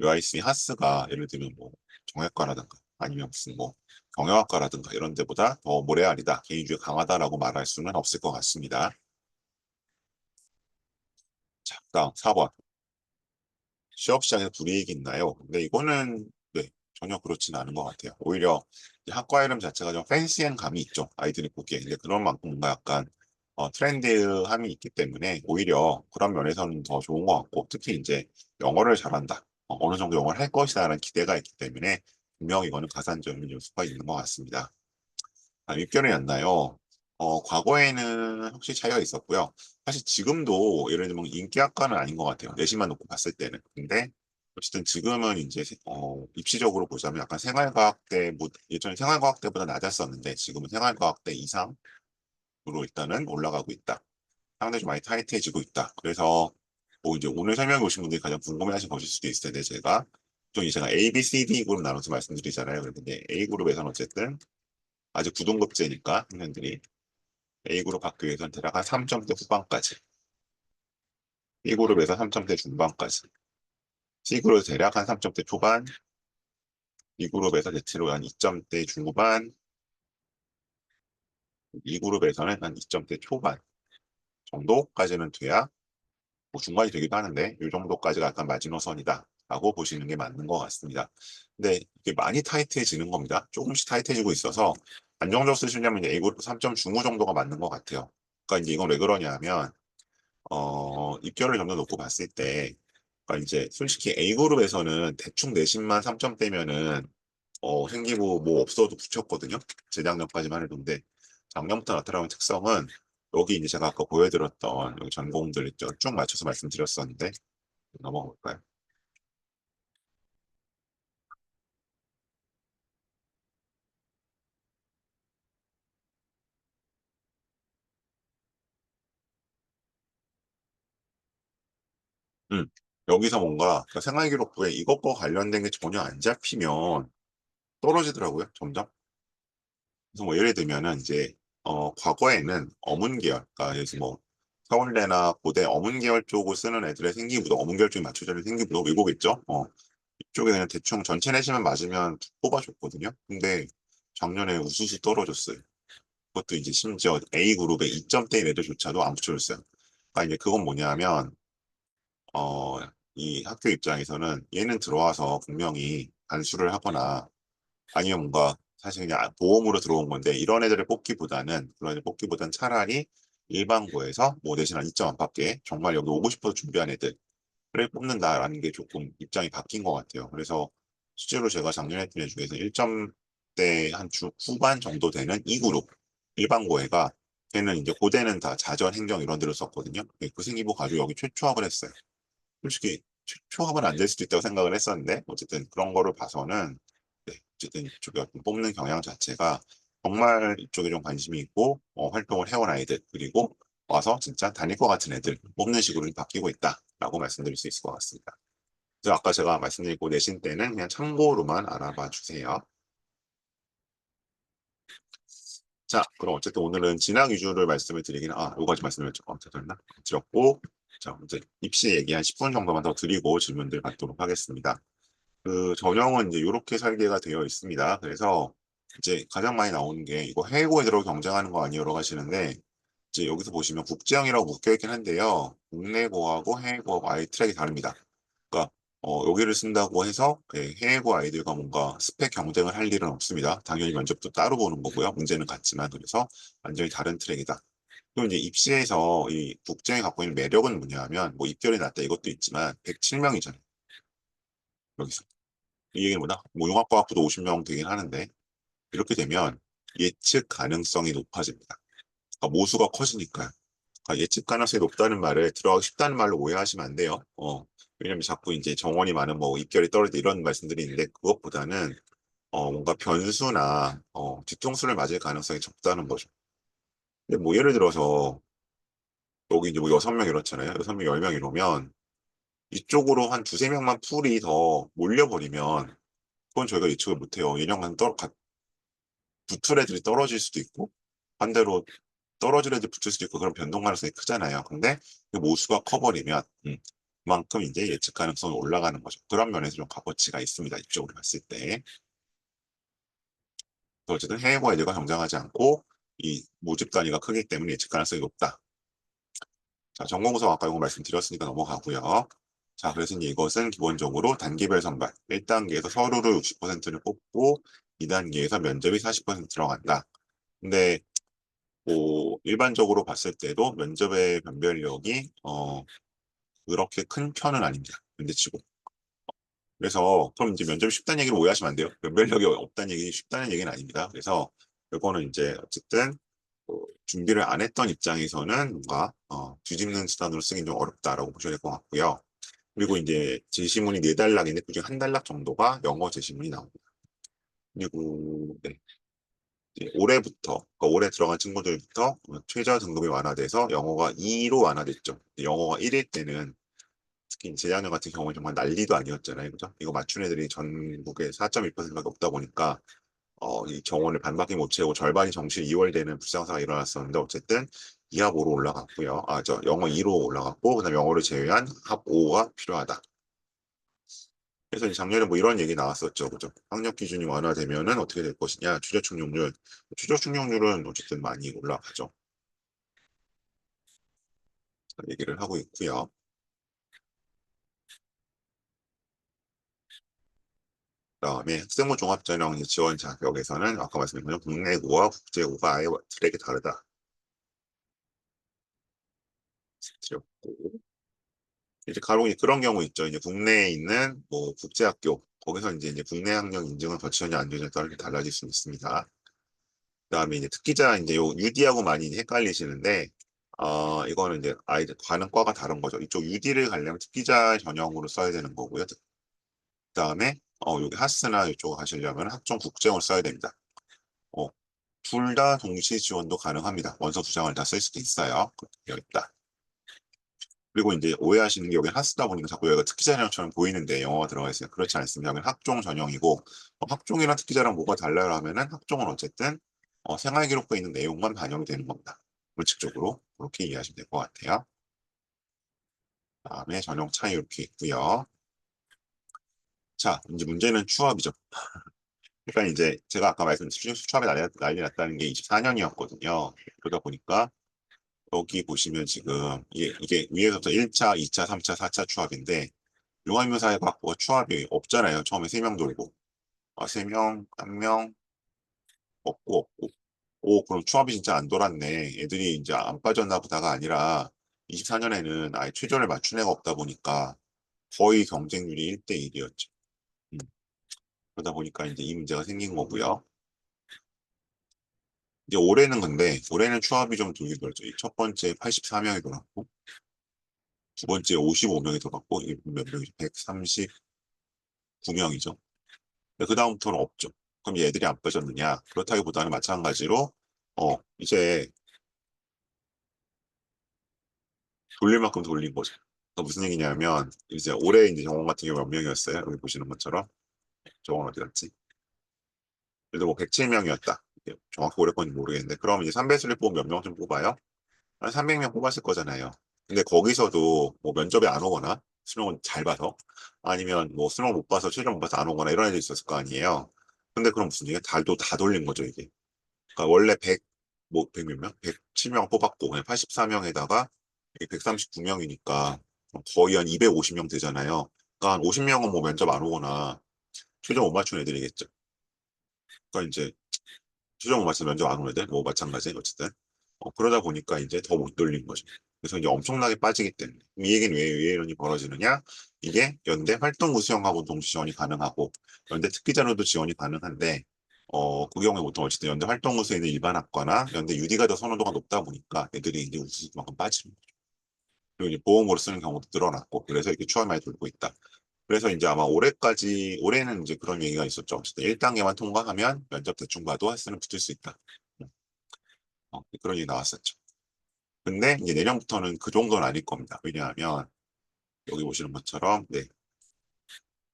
UIC 하스가 예를 들면 뭐 정형외과라든가 아니면 무슨 뭐 경영학과라든가 이런 데보다 더 모래알이다, 개인주의 강하다라고 말할 수는 없을 것 같습니다. 자, 다음 4번. 취업 시장에 불이익이 있나요? 근데 이거는 네, 전혀 그렇지는 않은 것 같아요. 오히려 이 학과 이름 자체가 좀 팬시한 감이 있죠. 아이들이 보기에. 이제 그런 만큼 뭔가 약간 트렌드함이 있기 때문에 오히려 그런 면에서는 더 좋은 것 같고 특히 이제 영어를 잘한다. 어느 정도 영어를 할 것이다라는 기대가 있기 때문에 분명 이거는 가산점인 요소가 있는 것 같습니다. 입결이었나요? 과거에는 확실히 차이가 있었고요. 사실 지금도 예를 들면 인기학과는 아닌 것 같아요. 내신만 놓고 봤을 때는. 근데 어쨌든 지금은 이제 입시적으로 보자면 약간 생활과학대, 뭐 예전에 생활과학대보다 낮았었는데 지금은 생활과학대 이상으로 일단은 올라가고 있다. 상당히 좀 많이 타이트해지고 있다. 그래서 뭐 이제 오늘 설명해 오신 분들이 가장 궁금해하신 것일 수도 있을 텐데 제가 A, B, C, D 그룹 나눠서 말씀드리잖아요. 그런데 A 그룹에서는 어쨌든 아직 9등급제니까 학년들이 A그룹 받기 위해서는 대략 한 3점대 후반까지, B그룹에서 3점대 중반까지, C그룹에서 대략 한 3점대 초반, B그룹에서 대체로 한 2점대 중후반, E그룹에서는 한 2점대 초반 정도까지는 돼야 뭐 중반이 되기도 하는데 이 정도까지가 약간 마지노선이다 라고 보시는 게 맞는 것 같습니다. 근데 이게 많이 타이트해지는 겁니다. 조금씩 타이트해지고 있어서 안정적으로 쓰시려면 이제 A그룹 3점 중후 정도가 맞는 것 같아요. 그러니까 이제 이건 왜 그러냐 하면 입결을 점점 놓고 봤을 때, 그러니까 이제 솔직히 A그룹에서는 대충 내신만 3점대면은 생기고 뭐 없어도 붙였거든요. 재작년까지만 해도. 근데 작년부터 나타나는 특성은 여기 이제 제가 아까 보여드렸던 여기 전공들 있죠. 쭉 맞춰서 말씀드렸었는데 넘어가 볼까요? 음. 여기서 뭔가 그 생활기록부에 이것과 관련된 게 전혀 안 잡히면 떨어지더라고요, 점점. 그래서 뭐 예를 들면은 이제 과거에는 어문 계열, 그러니까 예를 들어서 뭐 서울대나 고대 어문 계열 쪽을 쓰는 애들의 생기부도 어문 계열 쪽에 맞춰져 있는 생기부도 외고겠죠. 이쪽에 그냥 대충 전체 내시만 맞으면 뽑아줬거든요. 근데 작년에 우수수 떨어졌어요. 그것도 이제 심지어 A 그룹의 2점대인 애들조차도 안 붙여줬어요. 그러니까 이제 그건 뭐냐면 어, 이 학교 입장에서는 얘는 들어와서 분명히 반수를 하거나 아니면 뭔가 사실 그냥 보험으로 들어온 건데 이런 애들을 뽑기보다는 그런 애들 뽑기보다는 차라리 일반고에서 뭐 내신 한 2점 안팎에 정말 여기 오고 싶어서 준비한 애들을 뽑는다라는 게 조금 입장이 바뀐 것 같아요. 그래서 실제로 제가 작년에 했던 애 중에서 1점대 한 후반 정도 되는 2그룹 일반고애가 걔는 이제 고대는 다 자전, 행정 이런 데로 썼거든요. 그 생기부 가지고 여기 최초합을 했어요. 솔직히 최초합은 안 될 수도 있다고 생각을 했었는데 어쨌든 그런 거를 봐서는 네, 어쨌든 이쪽에 어떤 뽑는 경향 자체가 정말 이쪽에 좀 관심이 있고 활동을 해온 아이들 그리고 와서 진짜 다닐 것 같은 애들 뽑는 식으로 바뀌고 있다라고 말씀드릴 수 있을 것 같습니다. 그래서 아까 제가 말씀드리고 내신 때는 그냥 참고로만 알아봐 주세요. 자, 그럼 어쨌든 오늘은 진학 위주를 말씀을 드리긴 요거까지 말씀을 드렸고 자, 이제 입시 얘기 한 10분 정도만 더 드리고 질문들 받도록 하겠습니다. 그 전형은 이제 이렇게 설계가 되어 있습니다. 그래서 이제 가장 많이 나오는 게 이거 해외고에 들어 경쟁하는 거 아니에요? 하시는데 이제 여기서 보시면 국제형이라고 묶여 있긴 한데요. 국내고하고 해외고하고 아예 트랙이 다릅니다. 그러니까 여기를 쓴다고 해서 해외고 아이들과 뭔가 스펙 경쟁을 할 일은 없습니다. 당연히 면접도 따로 보는 거고요. 문제는 같지만 그래서 완전히 다른 트랙이다. 그럼 이제 입시에서 이 국제형이 갖고 있는 매력은 뭐냐면 뭐 입결이 낮다 이것도 있지만 107명이잖아요. 여기서. 이 얘기는 뭐다? 뭐 융합과학부도 50명 되긴 하는데 이렇게 되면 예측 가능성이 높아집니다. 그러니까 모수가 커지니까요. 그러니까 예측 가능성이 높다는 말을 들어가기 쉽다는 말로 오해하시면 안 돼요. 왜냐면 자꾸 이제 정원이 많은 뭐 입결이 떨어지다 이런 말씀들이 있는데 그것보다는 뭔가 변수나 뒤통수를 맞을 가능성이 적다는 거죠. 근데 뭐 예를 들어서 여기 이제 뭐 6명 이렇잖아요. 6명, 10명 이러면 이쪽으로 한 두세 명만 풀이 더 몰려버리면 그건 저희가 예측을 못해요. 1년간 붙을 애들이 떨어질 수도 있고 반대로 떨어질 애들이 붙을 수도 있고 그런 변동 가능성이 크잖아요. 근데 그 모수가 커버리면 그만큼 이제 예측 가능성이 올라가는 거죠. 그런 면에서 좀 값어치가 있습니다. 이쪽으로 봤을 때. 어쨌든 해외고 애들과 경쟁하지 않고 이 모집 단위가 크기 때문에 예측 가능성이 높다. 자, 전공구석 아까 이거 말씀드렸으니까 넘어가고요. 자, 그래서 이제 이것은 기본적으로 단계별 선발. 1단계에서 서류를 60%를 뽑고 2단계에서 면접이 40% 들어간다. 근데 뭐 일반적으로 봤을 때도 면접의 변별력이 그렇게 큰 편은 아닙니다. 근데치고. 그래서 그럼 이제 면접이 쉽다는 얘기를 오해하시면 안 돼요. 면별력이 없다는 얘기 쉽다는 얘기는 아닙니다. 그래서 이거는 이제 어쨌든 준비를 안 했던 입장에서는 뭔가 뒤집는 수단으로 쓰긴 좀 어렵다라고 보셔야 될 것 같고요. 그리고 이제 제시문이 4단락인데 그중 한 단락 정도가 영어 제시문이 나옵니다. 그리고 네, 이제 올해부터 그러니까 올해 들어간 친구들부터 최저 등급이 완화돼서 영어가 2로 완화됐죠. 영어가 1일 때는 특히 재작년 같은 경우는 정말 난리도 아니었잖아요. 그죠? 이거 맞춘 애들이 전국에 4.1%밖에 없다 보니까 이 정원을 반밖에 못 채우고 절반이 정시 2월 되는 불상사가 일어났었는데 어쨌든 2합 5로 올라갔고요. 영어 2로 올라갔고 그다음 영어를 제외한 합 5가 필요하다. 그래서 이제 작년에 뭐 이런 얘기 나왔었죠. 그죠? 학력 기준이 완화되면은 어떻게 될 것이냐. 추적 충족률. 추적 충족률은 어쨌든 많이 올라가죠. 얘기를 하고 있고요. 그다음에 학생부 종합전형 지원 자격에서는 아까 말씀드린 것처럼 국내고와 국제고가 아예 트랙이 다르다. 드렸고 이제 간혹 그런 경우 있죠. 이제 국내에 있는 뭐 국제학교 거기서 이제 국내 학력 인증을 거치느냐 안 되느냐에 따라 달라질 수 있습니다. 그다음에 이제 특기자 이제 요 UD하고 많이 헷갈리시는데 이거는 이제 아이들 가는 과가 다른 거죠. 이쪽 UD를 가려면 특기자 전형으로 써야 되는 거고요. 그다음에 여기 하스나 이쪽 하시려면 학종 국제형을 써야 됩니다. 어, 둘 다 동시 지원도 가능합니다. 원서 두 장을 다 쓸 수도 있어요. 그렇게 되어 있다. 그리고 이제 오해하시는 게 여기 하스다 보니까 자꾸 여기가 특기자령처럼 보이는데 영어가 들어가 있어요. 그렇지 않습니다. 여기는 학종 전형이고 학종이랑 특기자랑 뭐가 달라요 하면은 학종은 어쨌든 생활기록부에 있는 내용만 반영이 되는 겁니다. 물칙적으로 그렇게 이해하시면 될 것 같아요. 다음에 전형 차이 이렇게 있고요. 자, 이제 문제는 추합이죠. 그러니까 이제 제가 아까 말씀드린 추합에 난리 났다는 게 24년이었거든요. 그러다 보니까 여기 보시면 지금 이게 위에서부터 1차, 2차, 3차, 4차 추합인데 융합유사해갖고 추합이 없잖아요. 처음에 3명 돌고 3명, 1명 없고 오 그럼 추합이 진짜 안 돌았네. 애들이 이제 안 빠졌나 보다가 아니라 24년에는 아예 최저를 맞춘 애가 없다 보니까 거의 경쟁률이 1대1이었죠. 그러다 보니까 이제 이 문제가 생긴 거고요. 이제 올해는 근데 올해는 추합이 좀 돌긴 돌죠. 첫 번째 84명이 돌았고 두 번째 55명이 돌았고 이게 몇 명이죠? 139명이죠. 그 다음부터는 없죠. 그럼 얘들이 안 빠졌느냐? 그렇다기보다는 마찬가지로 이제 돌릴 만큼 돌린 거죠. 그러니까 무슨 얘기냐면 이제 올해 이제 정원 같은 경우 몇 명이었어요? 여기 보시는 것처럼 정원 어디 갔지? 예를 들어 뭐 107명이었다. 정확히 올해 건지 모르겠는데 그럼 이제 3배수를 뽑으면 몇 명 좀 뽑아요? 한 300명 뽑았을 거잖아요. 근데 거기서도 뭐 면접에 안 오거나 수능은 잘 봐서 아니면 뭐 수능 못 봐서 최종 못 봐서 안 오거나 이런 애들 있었을 거 아니에요. 근데 그럼 무슨 얘기야? 달도 다 돌린 거죠, 이게. 그러니까 원래 100, 뭐, 100 몇 명? 107명 뽑았고, 그냥 84명에다가 139명이니까 거의 한 250명 되잖아요. 그러니까 한 50명은 뭐 면접 안 오거나 최종 못 맞춘 애들이겠죠. 그러니까 이제 최종 못 맞춘 면접 안 오는 애들, 뭐 마찬가지, 어쨌든. 그러다 보니까 이제 더 못 돌린 거죠. 그래서 이제 엄청나게 빠지기 때문에. 이 얘기는 왜 이런이 벌어지느냐? 이게 연대 활동 우수형하고 동시 지원이 가능하고, 연대 특기자료도 지원이 가능한데, 그 경우에 보통 어쨌든 연대 활동 우수에 있는 일반 학과나 연대 유디가 더 선호도가 높다 보니까 애들이 이제 우수만큼 빠지는 거죠. 그리고 이제 보험으로 쓰는 경우도 늘어났고, 그래서 이렇게 추월 많이 돌고 있다. 그래서 이제 아마 올해는 이제 그런 얘기가 있었죠. 어쨌든 1단계만 통과하면 면접 대충 봐도 핫스는 붙을 수 있다. 그런 얘기 나왔었죠. 근데 이제 내년부터는 그 정도는 아닐 겁니다. 왜냐하면 여기 보시는 것처럼 네,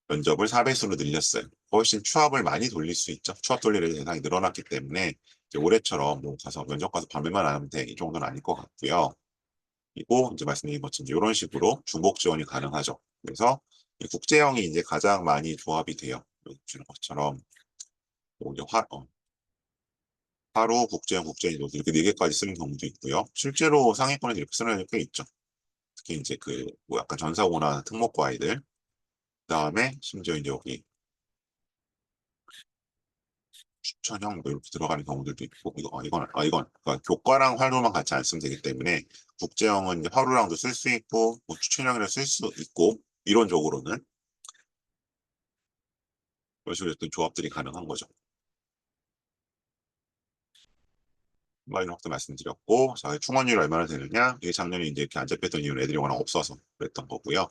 면접을 4배수로 늘렸어요. 훨씬 추합을 많이 돌릴 수 있죠. 추합 돌릴 대상이 늘어났기 때문에 이제 올해처럼 뭐 가서 면접 가서 반면만 안 하면 돼. 이 정도는 아닐 것 같고요. 그리고 이제 말씀드린 것처럼 이런 식으로 중복 지원이 가능하죠. 그래서 이 국제형이 이제 가장 많이 조합이 돼요. 여기 보시는 것처럼 뭐 이제 하루 국제형 국제인도 이렇게 4개까지 쓰는 경우도 있고요. 실제로 상위권에서 이렇게 쓰는 애들 꽤 있죠. 특히 이제 그 뭐 약간 전사고나 특목고 아이들 그다음에 심지어 이제 여기 추천형 뭐 이렇게 들어가는 경우들도 있고 이건 그러니까 교과랑 활로만 같이 안 쓰면 되기 때문에 국제형은 이제 활로랑도 쓸 수 있고 뭐 추천형이라 쓸 수 있고 이론적으로는 그런 식으로 어떤 조합들이 가능한 거죠. 이런 것도 말씀드렸고 자 충원율이 얼마나 되느냐 이게 작년에 이제 이렇게 안 잡혔던 이유는 애들이 워낙 없어서 그랬던 거고요.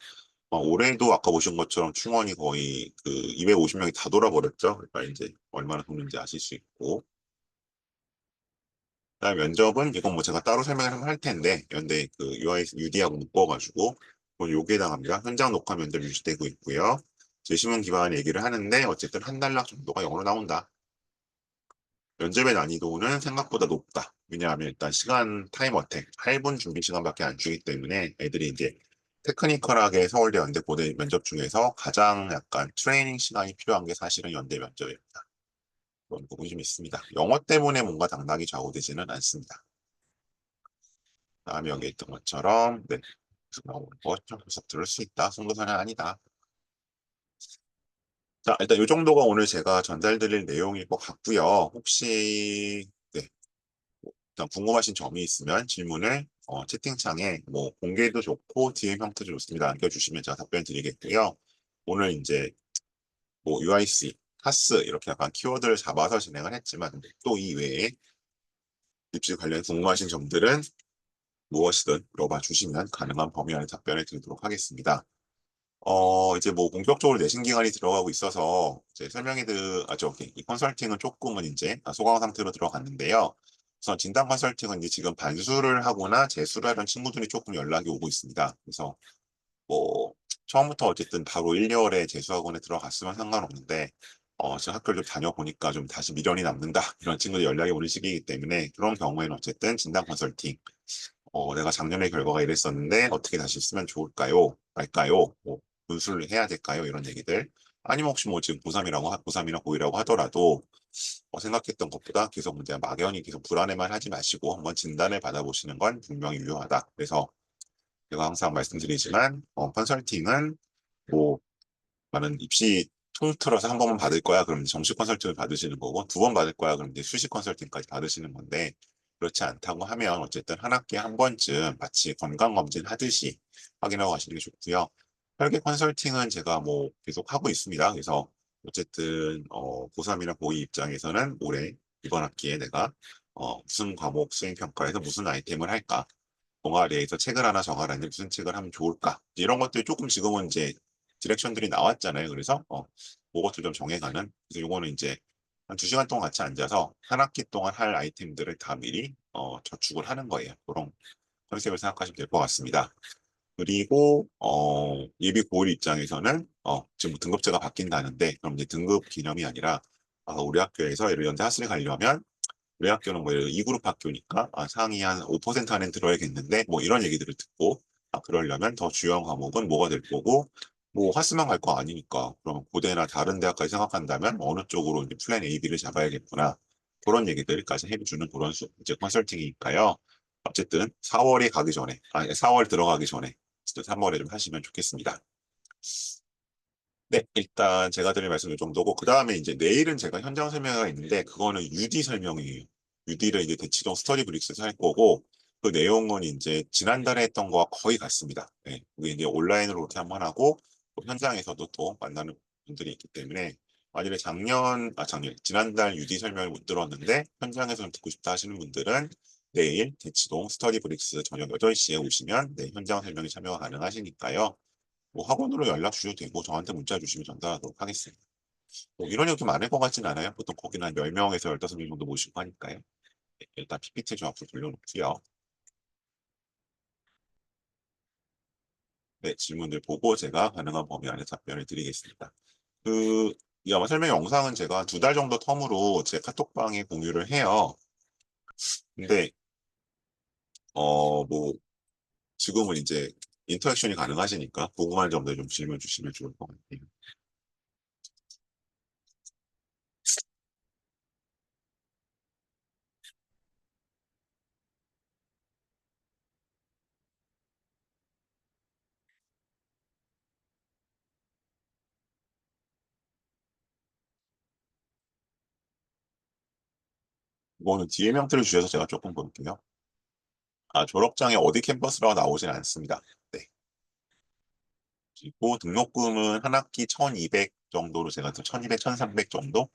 올해도 아까 보신 것처럼 충원이 거의 그 250명이 다 돌아버렸죠. 그러니까 이제 얼마나 돕는지 아실 수 있고 그다음 면접은 이건 뭐 제가 따로 설명을 한번 할 텐데 연대 그 UD하고 묶어가지고 요게 해당합니다. 현장 녹화 면접 유지되고 있고요. 제시문 기반 얘기를 하는데 어쨌든 한 단락 정도가 영어로 나온다. 면접의 난이도는 생각보다 높다. 왜냐하면 일단 시간 타임 어택 8분 준비 시간밖에 안 주기 때문에 애들이 이제 테크니컬하게 서울대 연대 고대 면접 중에서 가장 약간 트레이닝 시간이 필요한 게 사실은 연대 면접입니다. 그런 부분이 좀 있습니다. 영어 때문에 뭔가 당락이 좌우되지는 않습니다. 다음에 여기 있던 것처럼 네. 나오는 거좀 계속 들을 수 있다. 송도사는 아니다. 자, 일단 이 정도가 오늘 제가 전달드릴 내용일 것 같고요. 혹시 네, 일단 궁금하신 점이 있으면 질문을 채팅창에 뭐 공개도 좋고 DM 형태도 좋습니다. 남겨주시면 제가 답변 드리겠고요. 오늘 이제 뭐 UIC, 카스 이렇게 약간 키워드를 잡아서 진행을 했지만 또 이외에 입시 관련 궁금하신 점들은 무엇이든 물어봐 주시면 가능한 범위 안에 답변을 드리도록 하겠습니다. 이제 뭐 본격적으로 내신 기간이 들어가고 있어서 이제 이 컨설팅은 조금은 이제 소강 상태로 들어갔는데요. 그래서 진단 컨설팅은 이제 지금 반수를 하거나 재수를 하던 친구들이 조금 연락이 오고 있습니다. 그래서 뭐 처음부터 어쨌든 바로 1, 2월에 재수학원에 들어갔으면 상관없는데 지금 학교를 좀 다녀보니까 좀 다시 미련이 남는다 이런 친구들이 연락이 오는 시기이기 때문에 그런 경우에는 어쨌든 진단 컨설팅 내가 작년에 결과가 이랬었는데 어떻게 다시 쓰면 좋을까요? 말까요? 뭐 분수를 해야 될까요? 이런 얘기들 아니면 혹시 뭐 지금 고3이라고 고3이나 고2라고 하더라도 생각했던 것보다 계속 문제 막연히 계속 불안해만 하지 마시고 한번 진단을 받아보시는 건 분명히 유효하다. 그래서 제가 항상 말씀드리지만 컨설팅은 뭐 나는 입시 통틀어서 한 번만 받을 거야. 그럼 정식 컨설팅을 받으시는 거고 두 번 받을 거야. 그럼 이제 수식 컨설팅까지 받으시는 건데 그렇지 않다고 하면 어쨌든 한 학기에 한 번쯤 마치 건강검진 하듯이 확인하고 가시는 게 좋고요. 설계 컨설팅은 제가 뭐 계속 하고 있습니다. 그래서 어쨌든 고3이나 고2 입장에서는 올해 이번 학기에 내가 무슨 과목 수행평가에서 무슨 아이템을 할까 동아리에서 책을 하나 정하라는데 무슨 책을 하면 좋을까? 이런 것들이 조금 지금은 이제 디렉션들이 나왔잖아요. 그래서 그것도 좀 정해가는. 그래서 요거는 이제 한 2시간 동안 같이 앉아서 한 학기 동안 할 아이템들을 다 미리 저축을 하는 거예요. 그런 컨셉을 생각하시면 될 것 같습니다. 그리고 예비 고일 입장에서는 지금 등급제가 바뀐다는데 그럼 이제 등급 개념이 아니라 우리 학교에서 예를 연대 하스를 가려면 우리 학교는 뭐 2그룹 학교니까 상위 한 5% 안에 들어야겠는데 뭐 이런 얘기들을 듣고 그러려면 더 주요한 과목은 뭐가 될 거고 뭐 화스만 갈 거 아니니까 그러면 고대나 다른 대학까지 생각한다면 어느 쪽으로 이제 플랜 A, B를 잡아야겠구나 그런 얘기들까지 해주는 그런 이제 컨설팅이니까요. 어쨌든 4월이 가기 전에 4월 들어가기 전에 3월에 좀 하시면 좋겠습니다. 네, 일단 제가 드릴 말씀 이 정도고, 그 다음에 이제 내일은 제가 현장 설명회가 있는데, 그거는 UD 설명이에요. UD를 이제 대치동 스터디 브릭스에서 할 거고, 그 내용은 이제 지난달에 했던 거와 거의 같습니다. 네, 그게 이제 온라인으로 이렇게 한번 하고, 또 현장에서도 또 만나는 분들이 있기 때문에, 만약에 지난달 UD 설명을 못 들었는데, 현장에서 좀 듣고 싶다 하시는 분들은 내일 대치동 스터디 브릭스 저녁 8시에 오시면, 네, 현장 설명에 참여가 가능하시니까요. 뭐 학원으로 연락 주셔도 되고 저한테 문자 주시면 전달하도록 하겠습니다. 뭐 이런 얘기 많을 것 같진 않아요. 보통 거기는 한 10명에서 15명 정도 모시고 하니까요. 네, 일단 PPT 좀 앞으로 돌려놓고요. 네, 질문들 보고 제가 가능한 범위 안에 답변을 드리겠습니다. 그, 이 아마 설명 영상은 제가 2달 정도 텀으로 제 카톡방에 공유를 해요. 근데, 뭐, 지금은 이제 인터랙션이 가능하시니까 궁금한 점들 좀 질문 주시면 좋을 것 같아요. 이거는 뒤에 명태를 주셔서 제가 조금 볼게요. 졸업장에 어디 캠퍼스라고 나오진 않습니다. 네. 그리고 등록금은 한 학기 1,200 정도로 제가 1,200, 1,300 정도?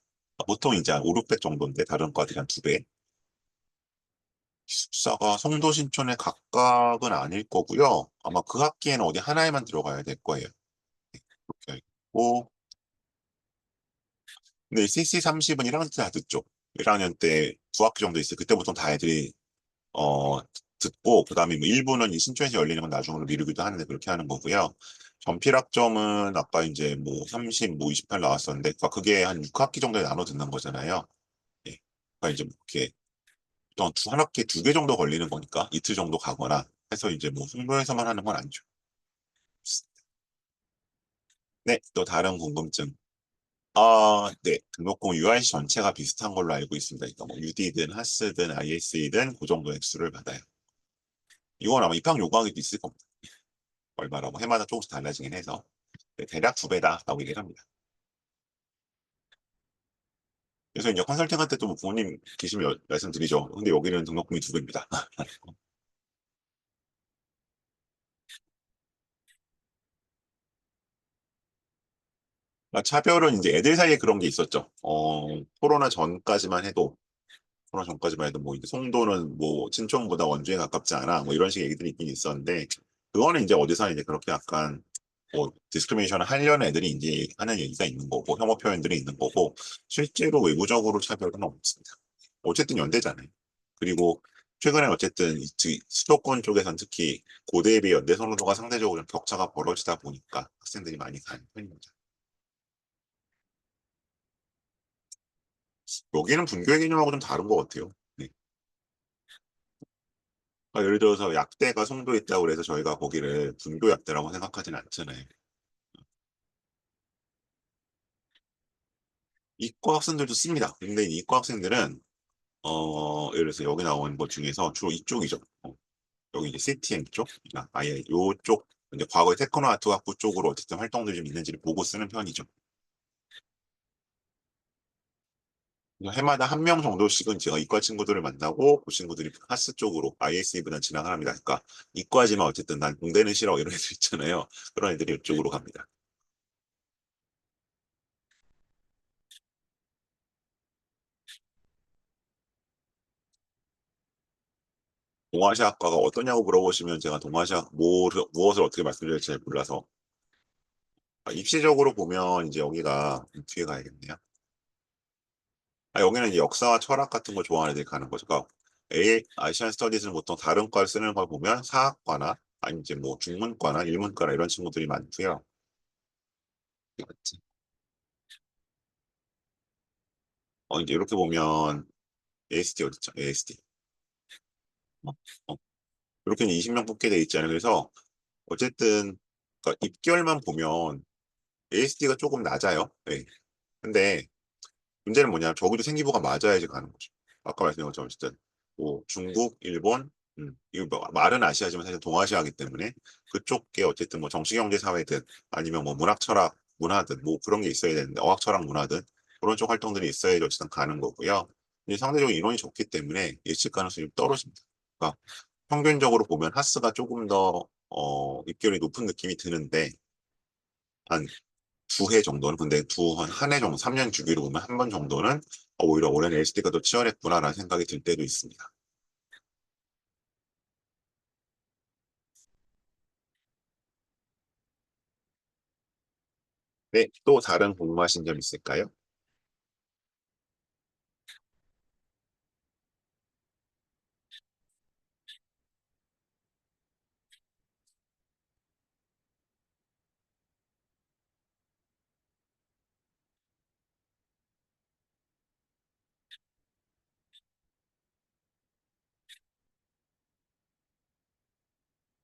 보통 이제 한 5, 600 정도인데 다른 과들이 한 2배. 기숙사가 송도 신촌에 각각은 아닐 거고요. 아마 그 학기에는 어디 하나에만 들어가야 될 거예요. 그렇게 있고. 근데 CC30은 1학년 때 다 듣죠. 1학년 때 9학기 정도 있어요. 그때부터 다 애들이 어, 듣고 그다음에 뭐 일부는 이 신촌에서 열리는 건 나중으로 미루기도 하는데 그렇게 하는 거고요. 전필학점은 아까 이제 뭐 30, 뭐 28 나왔었는데 그게 한 6학기 정도에 나눠 듣는 거잖아요. 예. 그러니까 이제 뭐 이렇게 또 한 학기에 2개 정도 걸리는 거니까 이틀 정도 가거나 해서 이제 뭐 송도에서만 하는 건 아니죠. 네, 또 다른 궁금증. 네. 등록금 UIC 전체가 비슷한 걸로 알고 있습니다. 그러니까 뭐 UD든 하스든 ISE든 그 정도 액수를 받아요. 이건 아마 입학 요구하기도 있을 겁니다. 얼마라고 해마다 조금씩 달라지긴 해서 네, 대략 2배다라고 얘기를 합니다. 그래서 이제 컨설팅 할 때 또 부모님 계시면 말씀드리죠. 근데 여기는 등록금이 2배입니다. 차별은 이제 애들 사이에 그런 게 있었죠. 코로나 전까지만 해도 뭐 이제 송도는 뭐 친촌보다 원주에 가깝지 않아 뭐 이런 식의 얘기들이 있긴 있었는데 그거는 이제 어디서 이제 그렇게 약간 뭐 디스크리미네이션을 하려는 애들이 이제 하는 얘기가 있는 거고 혐오 표현들이 있는 거고 실제로 외부적으로 차별은 없습니다. 어쨌든 연대잖아요. 그리고 최근에 어쨌든 수도권 쪽에선 특히 고대에 비해 연대 선호도가 상대적으로 좀 격차가 벌어지다 보니까 학생들이 많이 가는 편입니다. 여기는 분교의 개념하고 좀 다른 것 같아요. 네. 예를 들어서 약대가 송도에 있다고 해서 저희가 거기를 분교 약대라고 생각하진 않잖아요. 이과 학생들도 씁니다. 근데 이과 학생들은 예를 들어서 여기 나온 것 중에서 주로 이쪽이죠. 여기 이제 CTM 쪽, 아예 요쪽 이제 과거에 테크노 아트 학부 쪽으로 어쨌든 활동들이 좀 있는지를 보고 쓰는 편이죠. 그래서 해마다 한 명 정도씩은 제가 이과 친구들을 만나고 그 친구들이 하스 쪽으로 ISE보다 진학을 합니다. 그러니까 이과지만 어쨌든 난 공대는 싫어 이런 애들 있잖아요. 그런 애들이 이쪽으로 갑니다. 동아시아학과가 어떠냐고 물어보시면 제가 동아시아 무엇을 어떻게 말씀드릴지 잘 몰라서 입시적으로 보면 이제 여기가 뒤에 가야겠네요. 여기는 이제 역사와 철학 같은 거 좋아하는 애들이 가는 거죠. 그러니까 아시안 스터디즈는 보통 다른 과를 쓰는 걸 보면 사학과나 아니면 이제 뭐 중문과나 일문과나 이런 친구들이 많고요. 맞지? 이제 이렇게 보면 ASD 어디 있죠? ASD. 어, 어. 이렇게 20명 뽑게 돼 있잖아요. 그래서 어쨌든 그러니까 입결만 보면 ASD가 조금 낮아요. 네. 근데 문제는 뭐냐? 저기도 생기부가 맞아야지 가는 거죠. 아까 말씀드린 것처럼 어쨌든 뭐 중국, 일본, 이거 뭐 말은 아시아지만 사실 동아시아이기 때문에 그쪽에 어쨌든 뭐 정치, 경제, 사회든 아니면 뭐 문학, 철학, 문화든 뭐 그런 게 있어야 되는데 어학, 철학, 문화든 그런 쪽 활동들이 있어야지 어쨌든 가는 거고요. 이제 상대적으로 인원이 적기 때문에 예측 가능성이 좀 떨어집니다. 그러니까 평균적으로 보면 하스가 조금 더 입결이 높은 느낌이 드는데 한 두 해 정도는 근데 한 해 정도 3년 주기로 보면 한 번 정도는 오히려 올해는 LCD가 더 치열했구나라는 생각이 들 때도 있습니다. 네, 또 다른 궁금하신 점 있을까요?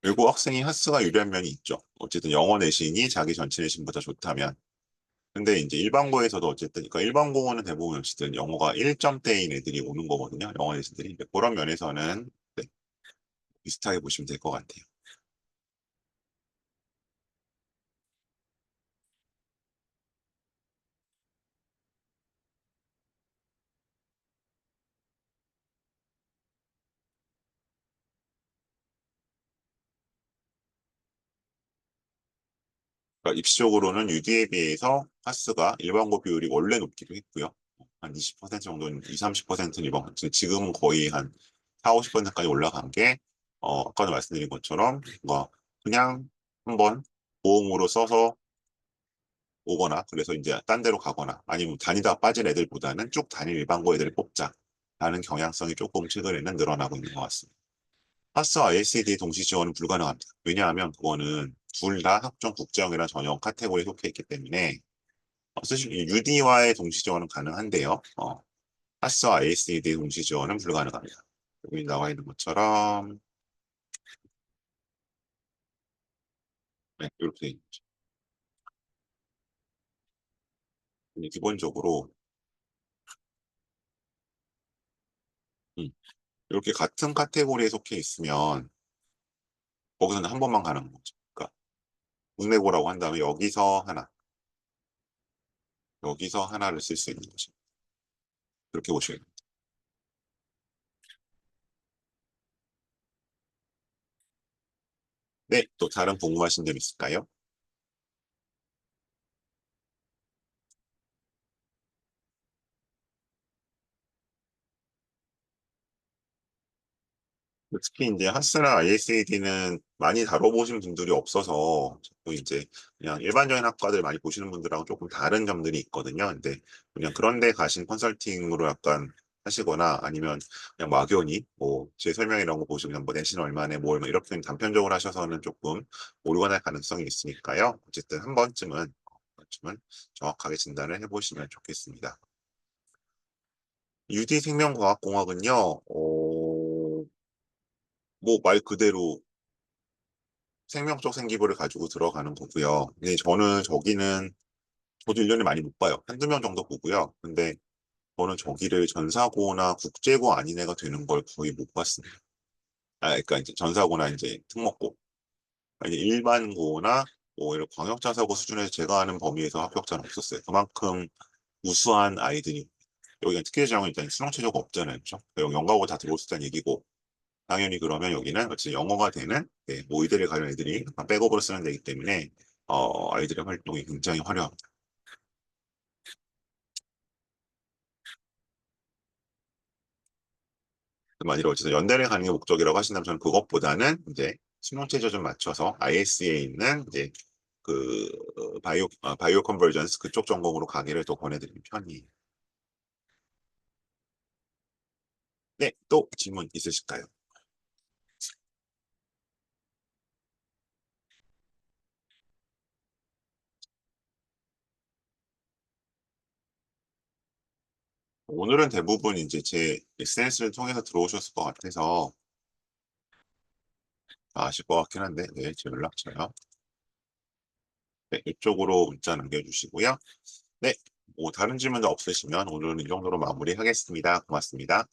외국 학생이 하스가 유리한 면이 있죠. 어쨌든 영어 내신이 자기 전체 내신보다 좋다면. 근데 이제 일반고에서도 어쨌든 그러니까 일반고는 대부분 어쨌든 영어가 1점대인 애들이 오는 거거든요. 영어 내신들이. 그런 면에서는 네, 비슷하게 보시면 될 것 같아요. 그러니까 입시적으로는 UD에 비해서 파스가 일반고 비율이 원래 높기도 했고요. 한 20% 정도는, 20, 30%는 일반, 지금은 거의 한 4, 50%까지 올라간 게, 아까도 말씀드린 것처럼, 뭐, 그냥 한번 보험으로 써서 오거나, 그래서 이제 딴 데로 가거나, 아니면 다니다 빠진 애들보다는 쭉 다닐 일반고 애들을 뽑자. 라는 경향성이 조금 최근에는 늘어나고 있는 것 같습니다. 파스와 ISD 동시 지원은 불가능합니다. 왜냐하면 그거는 둘 다 학종 국제형이라 전형 카테고리에 속해 있기 때문에 사실 UD와의 동시 지원은 가능한데요. 파스와 ASD의 동시 지원은 불가능합니다. 여기 나와 있는 것처럼 네, 이렇게 기본적으로 음, 이렇게 같은 카테고리에 속해 있으면 거기서는 한 번만 가는 거죠. 그러니까 국내고라고 한 다음에 여기서 하나를 쓸 수 있는 거죠. 그렇게 보시면 됩니다. 네, 또 다른 궁금하신 점 있을까요? 특히 이제 하스나 ISAD는 많이 다뤄보신 분들이 없어서 또 이제 그냥 일반적인 학과들 많이 보시는 분들하고 조금 다른 점들이 있거든요. 근데 그냥 그런데 가신 컨설팅으로 약간 하시거나 아니면 그냥 막연히 뭐 제 설명 이런 거 보시고 그냥 뭐 내신 얼마네 뭐 얼마 이렇게 그냥 단편적으로 하셔서는 조금 오류가 날 가능성이 있으니까요. 어쨌든 한 번쯤은 정확하게 진단을 해보시면 좋겠습니다. 유디생명과학공학은요, 뭐 말 그대로 생명적 생기부를 가지고 들어가는 거고요. 근데 저도 1년에 많이 못 봐요. 한두 명 정도 보고요. 근데 저는 저기를 전사고나 국제고 아닌 애가 되는 걸 거의 못 봤습니다. 그러니까 이제 전사고나 이제 특목고. 아니, 일반고나 뭐 이런 광역자사고 수준에서 제가 아는 범위에서 합격자는 없었어요. 그만큼 우수한 아이들이 여기가 특혜 지정은 일단 수능 최저가 없잖아요. 그렇죠? 여기 영어고 다 들어올 수 있다는 얘기고 당연히 그러면 여기는 어쨌든 영어가 되는 뭐 의대를 가는 애들이 백업으로 쓰는 데이기 때문에 아이들의 활동이 굉장히 화려합니다. 만일에 어쨌든 연대를 가는 게 목적이라고 하신다면 저는 그것보다는 이제 수능 최저 좀 맞춰서 IS에 있는 이제 그 바이오 컨버전스 그쪽 전공으로 가기를 더 권해드리는 편이에요. 네, 또 질문 있으실까요? 오늘은 대부분 이제 제 SNS를 통해서 들어오셨을 것 같아서 아실 것 같긴 한데, 네, 제 연락처요. 네, 이쪽으로 문자 남겨주시고요. 네, 뭐 다른 질문도 없으시면 오늘은 이 정도로 마무리하겠습니다. 고맙습니다.